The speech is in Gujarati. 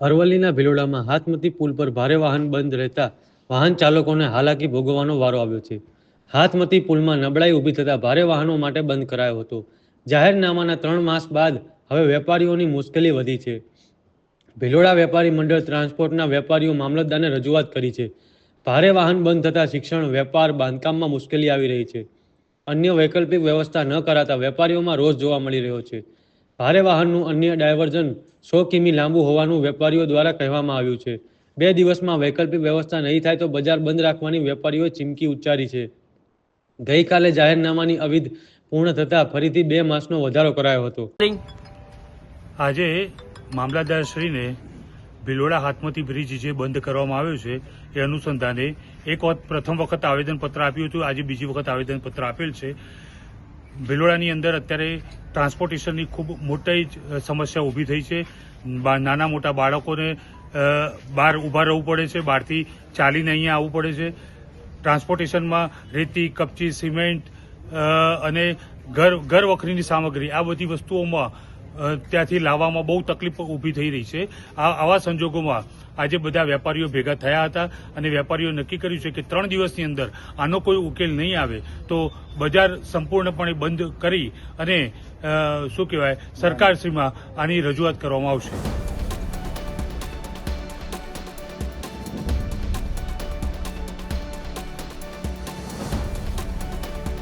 અરવલ્લીના ભિલોડામાં હાથમતી પુલ પર ભારે વાહન બંધ રહેતા વાહન ચાલકોને હાલાકી ભોગવવાનો વારો આવ્યો છે. હાથમતી પુલમાં નબળાઈ ઊભી થતા ભારે વાહનો માટે બંધ કરાયો હતો. જાહેરનામાના 3 માસ બાદ હવે વેપારીઓની મુશ્કેલી વધી છે. ભિલોડા વેપારી મંડળ ટ્રાન્સપોર્ટના વેપારીઓ મામલતદારને રજૂઆત કરી છે. ભારે વાહન બંધ થતા શિક્ષણ, વેપાર, બાંધકામમાં મુશ્કેલી આવી રહી છે. અન્ય વૈકલ્પિક વ્યવસ્થા ન કરાતા વેપારીઓમાં રોષ જોવા મળી રહ્યો છે. ભારે વાહનનું અન્ય ડાયવર્ઝન 100 કિમી લાંબુ હોવાનું વેપારીઓ દ્વારા કહેવામાં આવ્યું છે. 2 દિવસમાં વૈકલ્પિક વ્યવસ્થા નહીં થાય તો બજાર બંધ રાખવાની વેપારીઓએ ચીમકી ઉચ્ચારી છે. ગઈકાલે જાહેરનામાની અવધિ પૂર્ણ થતાં ફરીથી 2 માસનો વધારો કરાયો હતો. આજે મામલતદારશ્રીને ભિલોડા હાથમતી બ્રિજ જે બંધ કરવામાં આવ્યો છે એ અનુસંધાને પ્રથમ વખત આવેદનપત્ર આપ્યું હતું. આજે બીજી વખત આવેદનપત્ર આપેલ છે. ભિલોડાની અંદર અત્યારે ટ્રાન્સપોર્ટેશનની ખૂબ મોટી સમસ્યા ઊભી થઈ છે. નાના મોટા બાળકોને બહાર ઊભા રહેવું પડે છે, બહારથી ચાલીને અહીંયા આવવું પડે છે. ટ્રાન્સપોર્ટેશનમાં રેતી, કપચી, સિમેન્ટ અને ઘર વખરીની સામગ્રી આ બધી વસ્તુઓમાં ત્યાંથી લાવવામાં બહુ તકલીફ ઊભી થઈ રહી છે. આવા સંજોગોમાં આજે બધા વેપારીઓ ભેગા થયા હતા અને વેપારીઓ નક્કી કર્યું છે કે 3 દિવસની અંદર આનો કોઈ ઉકેલ નહીં આવે તો બજાર સંપૂર્ણપણે બંધ કરી અને સરકારશ્રીમાં આની રજૂઆત કરવામાં આવશે.